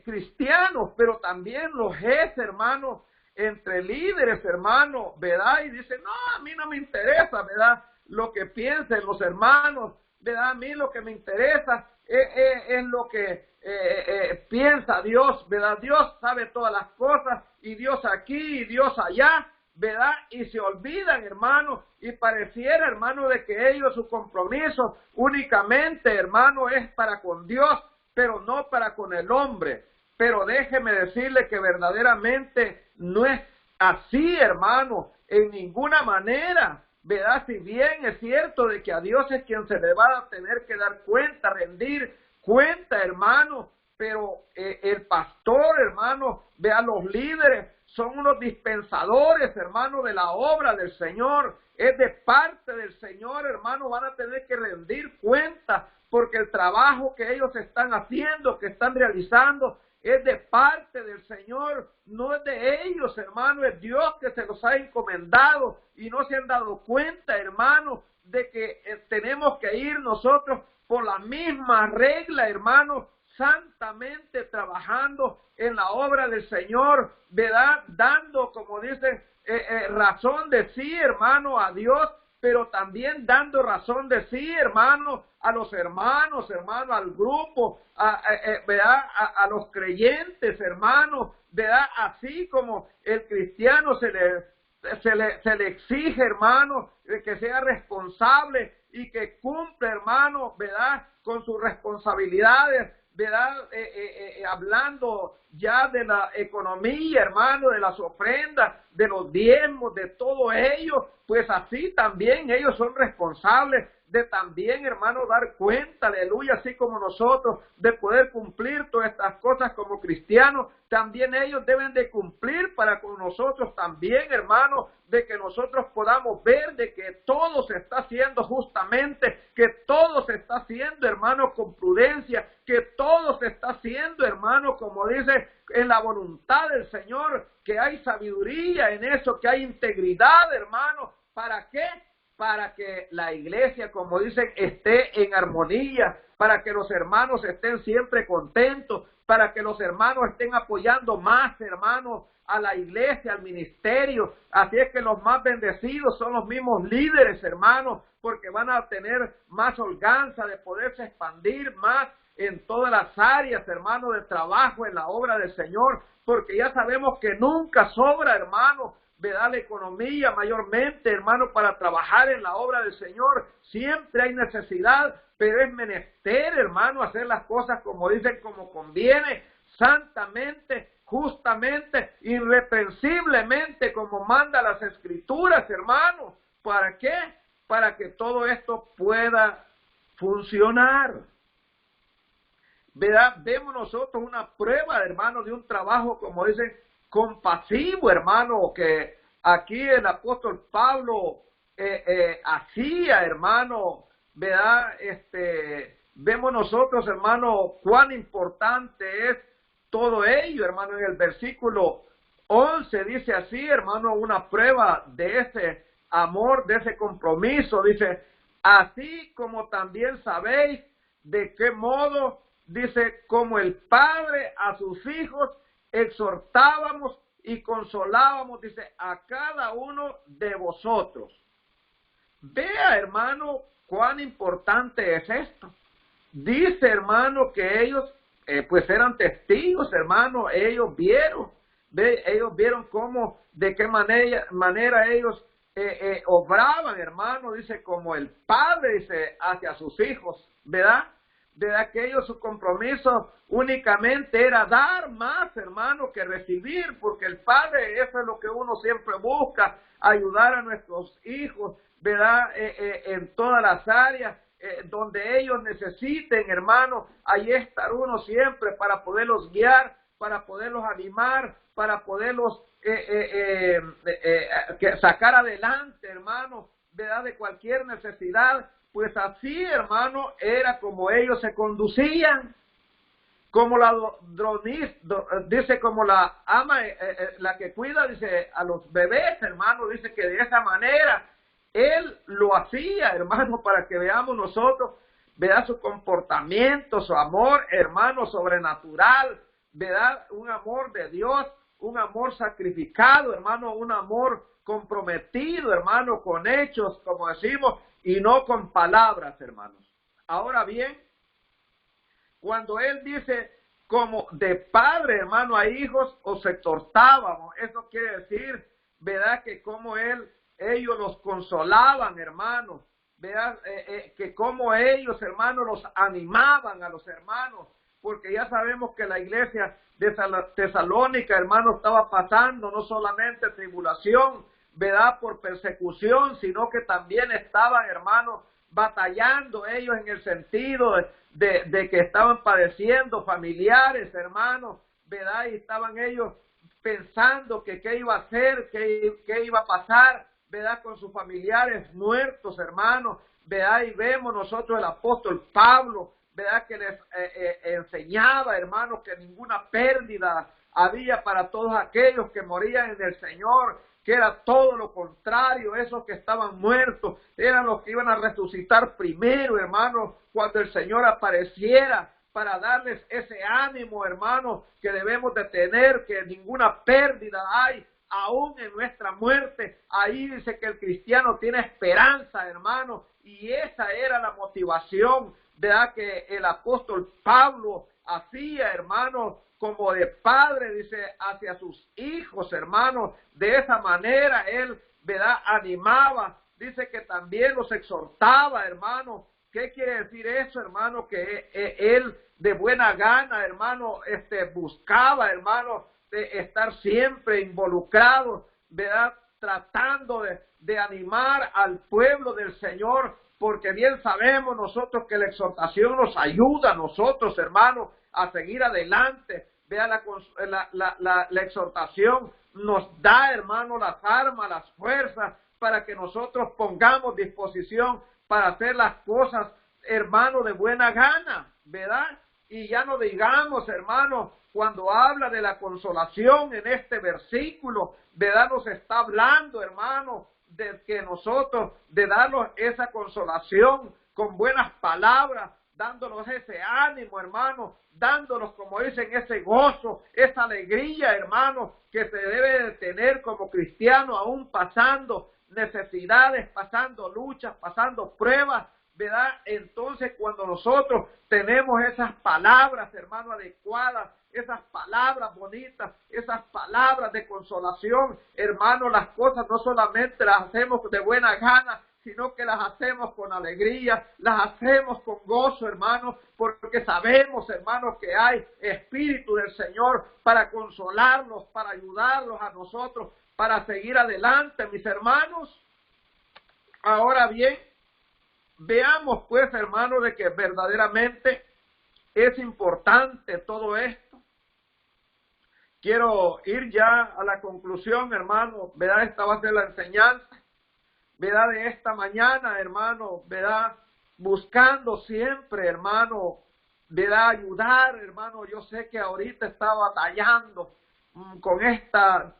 cristianos, pero también los es, hermano, entre líderes, hermano, ¿verdad? Y dice, no, a mí no me interesa, ¿verdad? Lo que piensen los hermanos, ¿verdad? A mí lo que me interesa es lo que piensa Dios, ¿verdad? Dios sabe todas las cosas, y Dios aquí, y Dios allá, ¿verdad? Y se olvidan, hermano, y pareciera, hermano, de que ellos, su compromiso únicamente, hermano, es para con Dios, pero no para con el hombre. Pero déjeme decirle que verdaderamente no es así, hermano, en ninguna manera, ¿verdad? Si bien es cierto de que a Dios es quien se le va a tener que dar cuenta, rendir cuenta, hermano, pero el pastor, hermano, vea, los líderes son unos dispensadores, hermano, de la obra del Señor, es de parte del Señor, hermano, van a tener que rendir cuenta, porque el trabajo que ellos están haciendo, que están realizando, es de parte del Señor, no es de ellos, hermano, es Dios que se los ha encomendado, y no se han dado cuenta, hermano, de que tenemos que ir nosotros por la misma regla, hermano, santamente trabajando en la obra del Señor, ¿verdad? Dando, como dicen, razón de sí, hermano, a Dios, pero también dando razón de sí, hermano, a los hermanos, hermano, al grupo, ¿verdad? A los creyentes, hermano, ¿verdad? Así como el cristiano se le exige, hermano, que sea responsable y que cumpla, hermano, ¿verdad? Con sus responsabilidades, ¿verdad? Hablando ya de la economía, hermano, de las ofrendas, de los diezmos, de todo ello, pues así también ellos son responsables de también, hermano, dar cuenta, aleluya, así como nosotros, de poder cumplir todas estas cosas como cristianos, también ellos deben de cumplir para con nosotros también, hermano, de que nosotros podamos ver de que todo se está haciendo justamente, que todo se está haciendo, hermano, con prudencia, que todo se está haciendo, hermano, como dice, en la voluntad del Señor, que hay sabiduría en eso, que hay integridad, hermano. ¿Para qué? Para que la iglesia, como dicen, esté en armonía, para que los hermanos estén siempre contentos, para que los hermanos estén apoyando más, hermanos, a la iglesia, al ministerio. Así es que los más bendecidos son los mismos líderes, hermanos, porque van a tener más holganza de poderse expandir más en todas las áreas, hermano, de trabajo en la obra del Señor, porque ya sabemos que nunca sobra, hermano, ¿verdad? La economía mayormente, hermano, para trabajar en la obra del Señor. Siempre hay necesidad, pero es menester, hermano, hacer las cosas como dicen, como conviene, santamente, justamente, irreprensiblemente, como manda las Escrituras, hermano. ¿Para qué? Para que todo esto pueda funcionar. ¿Verdad? Vemos nosotros una prueba, hermano, de un trabajo, como dicen, compasivo, hermano, que aquí el apóstol Pablo hacía, hermano, ¿verdad? Vemos nosotros, hermano, cuán importante es todo ello, hermano. En el versículo 11 dice así, hermano, una prueba de ese amor, de ese compromiso, dice, así como también sabéis de qué modo, dice, como el Padre a sus hijos, exhortábamos y consolábamos, dice, a cada uno de vosotros. Vea, hermano, cuán importante es esto. Dice, hermano, que ellos, pues eran testigos, hermano, ellos vieron cómo, de qué manera ellos obraban, hermano, dice, como el Padre, dice, hacia sus hijos, ¿verdad? De aquellos su compromiso únicamente era dar más, hermano, que recibir, porque el Padre, eso es lo que uno siempre busca, ayudar a nuestros hijos, ¿verdad? En todas las áreas donde ellos necesiten, hermano, ahí estar uno siempre para poderlos guiar, para poderlos animar, para poderlos sacar adelante, hermano, ¿verdad? De cualquier necesidad. Pues así, hermano, era como ellos se conducían, como dice, como la ama, la que cuida, dice, a los bebés, hermano, dice que de esa manera él lo hacía, hermano, para que veamos nosotros ¿verdad? Su comportamiento, su amor, hermano, sobrenatural, ¿verdad? Un amor de Dios, un amor sacrificado, hermano, un amor comprometido, hermano, con hechos, como decimos, y no con palabras, hermanos. Ahora bien, cuando él dice, como de padre, hermano, a hijos, os exhortábamos, eso quiere decir, ¿verdad? Que como ellos los consolaban, hermanos, ¿verdad? Que como ellos, hermanos, los animaban a los hermanos, porque ya sabemos que la iglesia de Tesalónica, hermanos, estaba pasando no solamente tribulación, ¿verdad? Por persecución, sino que también estaban, hermanos, batallando ellos en el sentido de que estaban padeciendo familiares, hermanos, ¿verdad? Y estaban ellos pensando que qué iba a hacer, qué iba a pasar, ¿verdad? Con sus familiares muertos, hermanos, ¿verdad? Y vemos nosotros el apóstol Pablo, ¿verdad? Que les enseñaba, hermanos, que ninguna pérdida había para todos aquellos que morían en el Señor, que era todo lo contrario, esos que estaban muertos, eran los que iban a resucitar primero, hermanos, cuando el Señor apareciera, para darles ese ánimo, hermanos, que debemos de tener, que ninguna pérdida hay, aún en nuestra muerte. Ahí dice que el cristiano tiene esperanza, hermanos, y esa era la motivación, ¿verdad? Que el apóstol Pablo hacía, hermanos, como de padre, dice, hacia sus hijos, hermanos. De esa manera él, ¿verdad? Animaba, dice que también los exhortaba, hermanos. ¿Qué quiere decir eso, hermano? Que él de buena gana, hermano, buscaba, hermano, de estar siempre involucrado, ¿verdad? Tratando de animar al pueblo del Señor, porque bien sabemos nosotros que la exhortación nos ayuda a nosotros, hermanos, a seguir adelante. Vea, la exhortación nos da, hermano, las armas, las fuerzas, para que nosotros pongamos disposición para hacer las cosas, hermano, de buena gana, ¿verdad? Y ya no digamos, hermano, cuando habla de la consolación en este versículo, ¿verdad? Nos está hablando, hermano, de que nosotros, de darnos esa consolación con buenas palabras, dándonos ese ánimo, hermano, dándonos, como dicen, ese gozo, esa alegría, hermano, que se debe de tener como cristiano, aún pasando necesidades, pasando luchas, pasando pruebas, ¿verdad? Entonces, cuando nosotros tenemos esas palabras, hermano, adecuadas, esas palabras bonitas, esas palabras de consolación, hermano, las cosas no solamente las hacemos de buena gana, sino que las hacemos con alegría, las hacemos con gozo, hermano, porque sabemos, hermanos, que hay Espíritu del Señor para consolarlos, para ayudarlos a nosotros, para seguir adelante, mis hermanos. Ahora bien, veamos pues, hermanos, de que verdaderamente es importante todo esto. Quiero ir ya a la conclusión, hermano, ¿verdad? Esta va a ser la enseñanza, ¿verdad? De esta mañana, hermano, ¿verdad? Buscando siempre, hermano, ¿verdad? Ayudar, hermano. Yo sé que ahorita está batallando con esta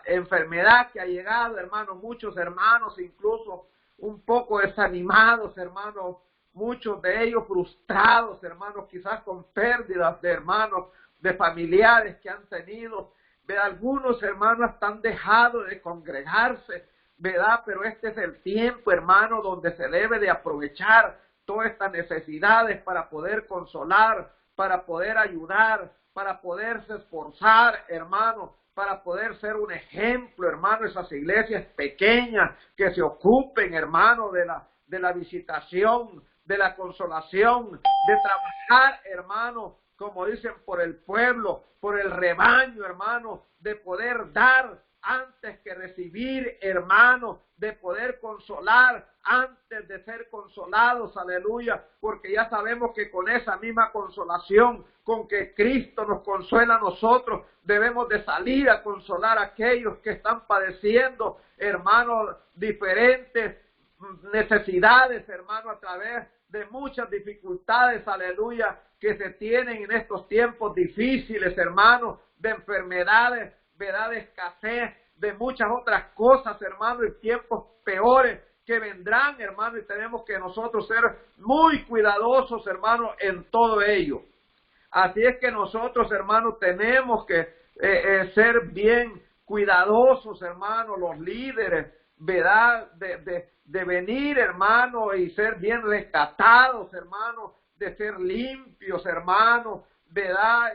enfermedad que ha llegado, hermano. Muchos hermanos, incluso un poco desanimados, hermano. Muchos de ellos frustrados, hermanos, quizás con pérdidas de hermanos, de familiares que han tenido. ¿Verdad? Algunos hermanos han dejado de congregarse, ¿verdad? Pero este es el tiempo, hermano, donde se debe de aprovechar todas estas necesidades para poder consolar, para poder ayudar, para poderse esforzar, hermano, para poder ser un ejemplo, hermano, esas iglesias pequeñas que se ocupen, hermano, de la visitación, de la consolación, de trabajar, hermano, como dicen, por el pueblo, por el rebaño, hermano, de poder dar antes que recibir, hermano, de poder consolar antes de ser consolados, aleluya, porque ya sabemos que con esa misma consolación con que Cristo nos consuela a nosotros, debemos de salir a consolar a aquellos que están padeciendo, hermano, diferentes necesidades, hermano, a través de muchas dificultades, aleluya, que se tienen en estos tiempos difíciles, hermano, de enfermedades, ¿verdad? De escasez, de muchas otras cosas, hermano, y tiempos peores que vendrán, hermano, y tenemos que nosotros ser muy cuidadosos, hermano, en todo ello. Así es que nosotros, hermano, tenemos que ser bien cuidadosos, hermano, los líderes, ¿verdad? De venir, hermano, y ser bien rescatados, hermano, de ser limpios, hermano, ¿verdad?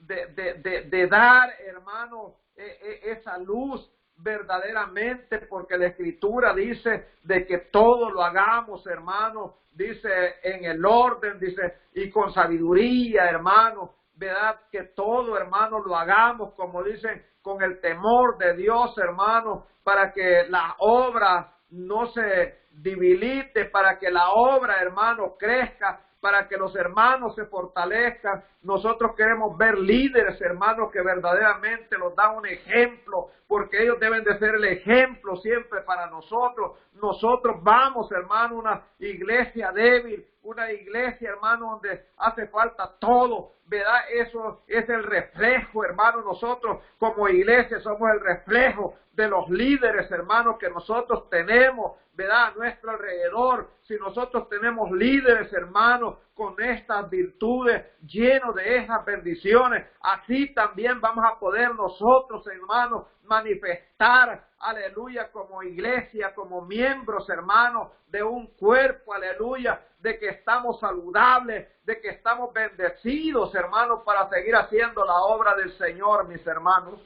De dar, hermano, esa luz verdaderamente, porque la Escritura dice de que todo lo hagamos, hermano, dice en el orden, dice, y con sabiduría, hermano, ¿verdad? Que todo, hermano, lo hagamos, como dicen, con el temor de Dios, hermano, para que la obra no se debilite, para que la obra, hermano, crezca, para que los hermanos se fortalezcan. Nosotros queremos ver líderes, hermanos, que verdaderamente nos dan un ejemplo, porque ellos deben de ser el ejemplo siempre para nosotros. Nosotros vamos, hermano, a una iglesia débil, una iglesia, hermano, donde hace falta todo, ¿verdad? Eso es el reflejo, hermano. Nosotros como iglesia somos el reflejo de los líderes, hermanos, que nosotros tenemos, ¿verdad? A nuestro alrededor. Si nosotros tenemos líderes, hermanos, con estas virtudes, llenos de esas bendiciones, así también vamos a poder nosotros, hermanos, manifestar, aleluya, como iglesia, como miembros, hermanos, de un cuerpo, aleluya, de que estamos saludables, de que estamos bendecidos, hermanos, para seguir haciendo la obra del Señor, mis hermanos.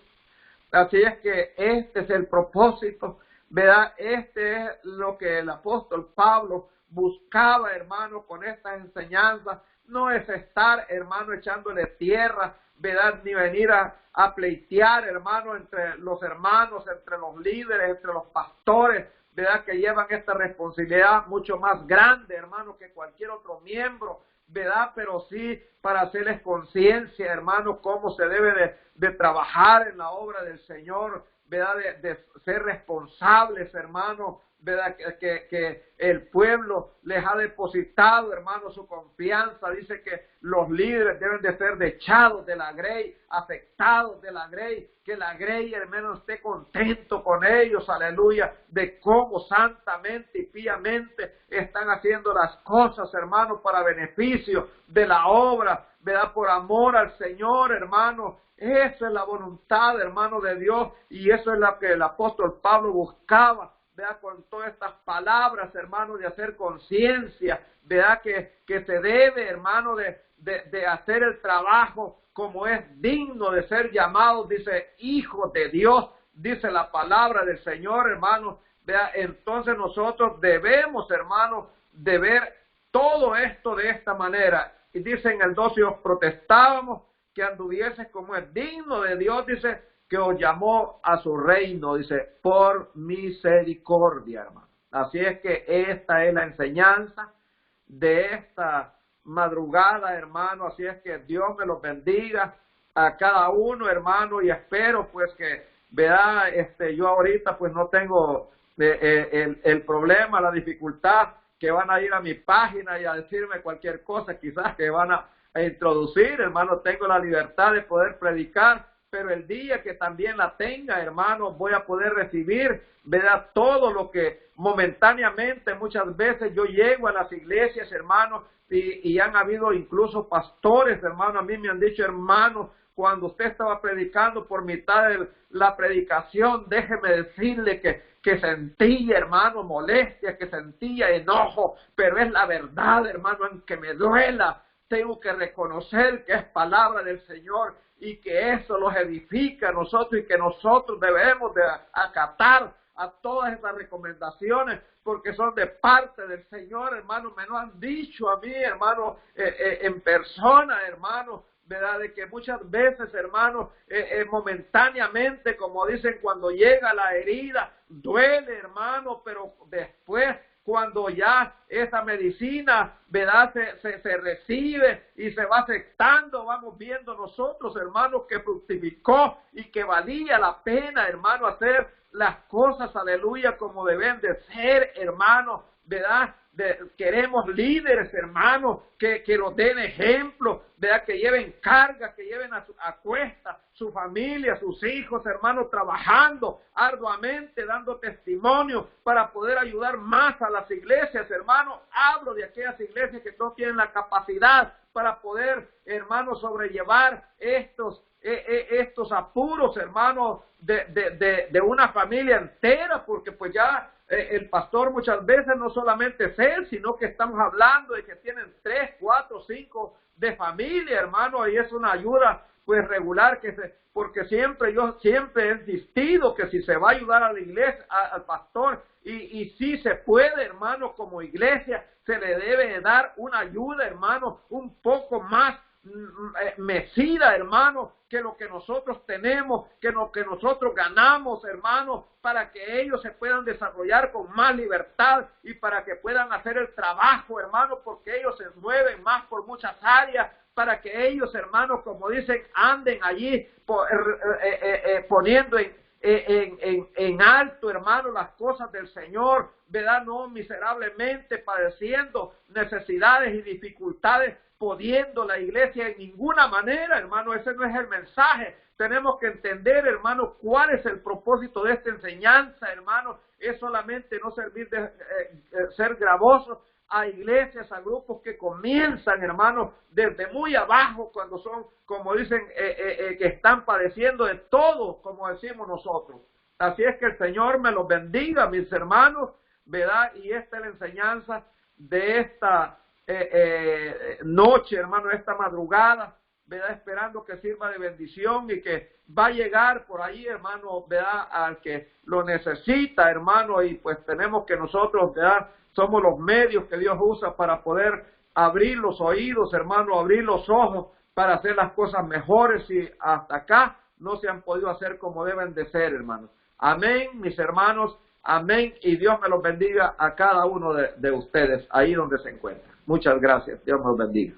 Así es que este es el propósito, ¿verdad? Este es lo que el apóstol Pablo buscaba, hermano, con estas enseñanzas. No es estar, hermano, echándole tierra, ¿verdad? Ni venir a pleitear, hermano, entre los hermanos, entre los líderes, entre los pastores, ¿verdad? Que llevan esta responsabilidad mucho más grande, hermano, que cualquier otro miembro, ¿verdad? Pero sí para hacerles conciencia, hermano, cómo se debe de trabajar en la obra del Señor, ¿verdad? De ser responsables, hermano, ¿verdad? Que el pueblo les ha depositado, hermano, su confianza. Dice que los líderes deben de ser dechados de la grey, afectados de la grey, que la grey, hermano, esté contento con ellos, aleluya, de cómo santamente y piamente están haciendo las cosas, hermano, para beneficio de la obra, ¿verdad? Por amor al Señor, hermano. Esa es la voluntad, hermano, de Dios, y eso es lo que el apóstol Pablo buscaba, ¿verdad? Con todas estas palabras, hermano, de hacer conciencia, ¿verdad? Que se debe, hermano, de hacer el trabajo como es digno de ser llamado, dice, hijo de Dios, dice la palabra del Señor, hermano, ¿verdad? Entonces nosotros debemos, hermano, de ver todo esto de esta manera. Y dice en el 12, os protestábamos que anduvieses como es digno de Dios, dice, que os llamó a su reino, dice, por misericordia, hermano. Así es que esta es la enseñanza de esta madrugada, hermano. Así es que Dios me los bendiga a cada uno, hermano, y espero pues que, vea, yo ahorita pues no tengo el problema, la dificultad, que van a ir a mi página y a decirme cualquier cosa, quizás que van a introducir, hermano. Tengo la libertad de poder predicar, pero el día que también la tenga, hermano, voy a poder recibir, ¿verdad? Todo lo que momentáneamente, muchas veces yo llego a las iglesias, hermano, y han habido incluso pastores, hermano, a mí me han dicho, hermano, cuando usted estaba predicando por mitad de la predicación, déjeme decirle que sentía, hermano, molestia, que sentía enojo, pero es la verdad, hermano, aunque me duela, tengo que reconocer que es palabra del Señor y que eso los edifica a nosotros y que nosotros debemos de acatar a todas estas recomendaciones porque son de parte del Señor, hermano. Me lo han dicho a mí, hermano, en persona, hermano, ¿verdad? De que muchas veces, hermano, momentáneamente, como dicen, cuando llega la herida, duele, hermano, pero después, cuando ya esa medicina, ¿verdad? Se recibe y se va aceptando, vamos viendo nosotros, hermanos, que fructificó y que valía la pena, hermano, hacer las cosas, aleluya, como deben de ser, hermano, ¿verdad? queremos líderes, hermanos, que nos den ejemplo, ¿verdad? Que lleven carga, que lleven a cuesta su familia, sus hijos, hermanos, trabajando arduamente, dando testimonio para poder ayudar más a las iglesias, hermanos. Hablo de aquellas iglesias que no tienen la capacidad para poder, hermanos, sobrellevar estos apuros, hermanos, de una familia entera, porque pues ya el pastor muchas veces no solamente es él, sino que estamos hablando de que tienen 3, 4, 5 de familia, hermano, y es una ayuda pues regular, porque yo siempre he insistido que si se va a ayudar a la iglesia, al pastor, y si se puede, hermano, como iglesia, se le debe dar una ayuda, hermano, un poco más mesida, hermano, que lo que nosotros tenemos, que lo que nosotros ganamos, hermano, para que ellos se puedan desarrollar con más libertad y para que puedan hacer el trabajo, hermano, porque ellos se mueven más por muchas áreas, para que ellos, hermanos, como dicen, anden allí poniendo en alto, hermano, las cosas del Señor, ¿verdad? No miserablemente padeciendo necesidades y dificultades, pudiendo la iglesia en ninguna manera, hermano. Ese no es el mensaje. Tenemos que entender, hermano, cuál es el propósito de esta enseñanza, hermano. Es solamente no servir de ser gravosos a iglesias, a grupos que comienzan, hermano, desde muy abajo, cuando son, como dicen, que están padeciendo de todo, como decimos nosotros. Así es que el Señor me los bendiga, mis hermanos, ¿verdad? Y esta es la enseñanza de esta noche, hermano, esta madrugada, ¿verdad? Esperando que sirva de bendición y que va a llegar por ahí, hermano, ¿verdad? Al que lo necesita, hermano, y pues tenemos que nosotros, ¿verdad? Somos los medios que Dios usa para poder abrir los oídos, hermano, abrir los ojos para hacer las cosas mejores, y hasta acá no se han podido hacer como deben de ser, hermanos. Amén, mis hermanos, amén, y Dios me los bendiga a cada uno de ustedes ahí donde se encuentran. Muchas gracias, Dios me los bendiga.